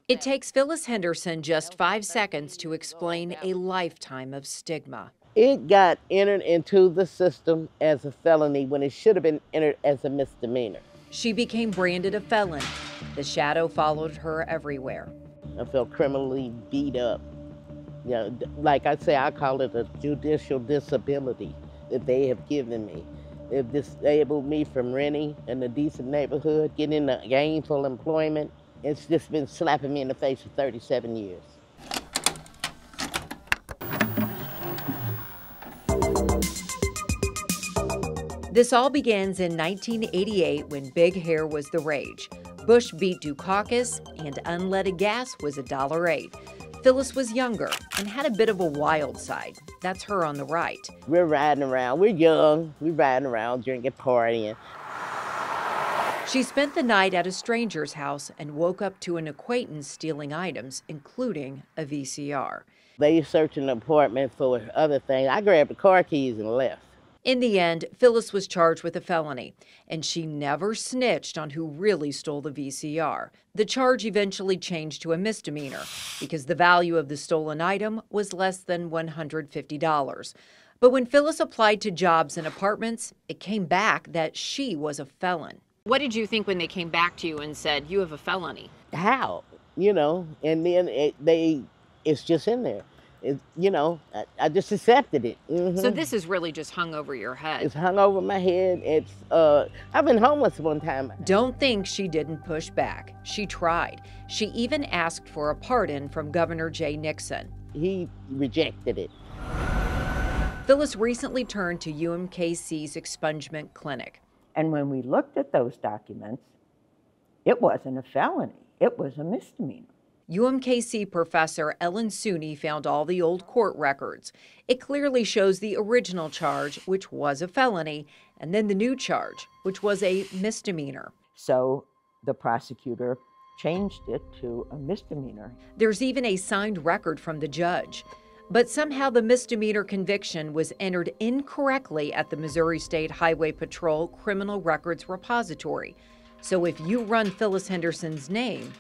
It takes Phyllis Henderson just 5 seconds to explain a lifetime of stigma. It got entered into the system as a felony when it should have been entered as a misdemeanor. She became branded a felon. The shadow followed her everywhere. I felt criminally beat up. You know, like I say, I call it a judicial disability that they have given me. They've disabled me from renting in a decent neighborhood, getting into gainful employment. It's just been slapping me in the face for 37 years. This all begins in 1988 when big hair was the rage. Bush beat Dukakis and unleaded gas was $1.08. Phyllis was younger and had a bit of a wild side. That's her on the right. We're riding around, we're young, we're riding around, drinking, partying. She spent the night at a stranger's house and woke up to an acquaintance stealing items, including a VCR. They searching the apartment for other things. I grabbed the car keys and left. In the end, Phyllis was charged with a felony, and she never snitched on who really stole the VCR. The charge eventually changed to a misdemeanor because the value of the stolen item was less than $150. But when Phyllis applied to jobs and apartments, it came back that she was a felon. What did you think when they came back to you and said, you have a felony? How? You know, and then it's just in there. I just accepted it. So this is really just hung over your head. It's hung over my head. I've been homeless one time. Don't think she didn't push back. She tried. She even asked for a pardon from Governor Jay Nixon. He rejected it. Phyllis recently turned to UMKC's expungement clinic. And when we looked at those documents, it wasn't a felony. It was a misdemeanor. UMKC professor Ellen Sooney found all the old court records. It clearly shows the original charge, which was a felony, and then the new charge, which was a misdemeanor. So the prosecutor changed it to a misdemeanor. There's even a signed record from the judge. But somehow the misdemeanor conviction was entered incorrectly at the Missouri State Highway Patrol Criminal Records Repository. So if you run Phyllis Henderson's name,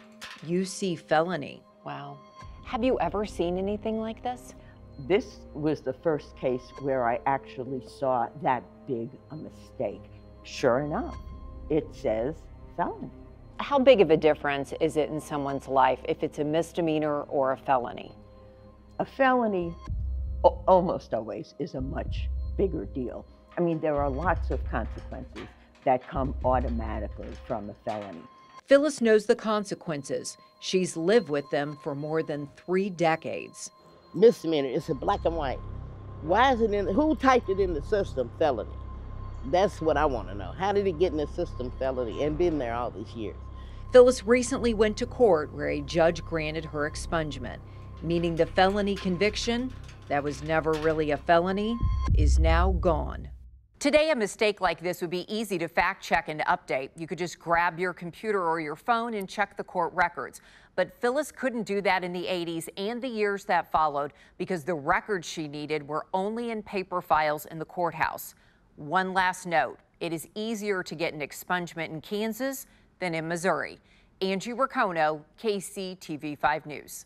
you see felony. Wow. Have you ever seen anything like this? This was the first case where I actually saw that big a mistake. Sure enough, it says felony. How big of a difference is it in someone's life if it's a misdemeanor or a felony? A felony almost always is a much bigger deal. I mean, there are lots of consequences that come automatically from a felony. Phyllis knows the consequences. She's lived with them for more than 3 decades. Misdemeanor, it's a black and white. Why is it who typed it in the system, felony? That's what I want to know. How did it get in the system, felony, and been there all these years? Phyllis recently went to court where a judge granted her expungement, meaning the felony conviction, that was never really a felony, is now gone. Today, a mistake like this would be easy to fact check and update. You could just grab your computer or your phone and check the court records. But Phyllis couldn't do that in the 80s and the years that followed because the records she needed were only in paper files in the courthouse. One last note, it is easier to get an expungement in Kansas than in Missouri. Angie Racono, KCTV5 News.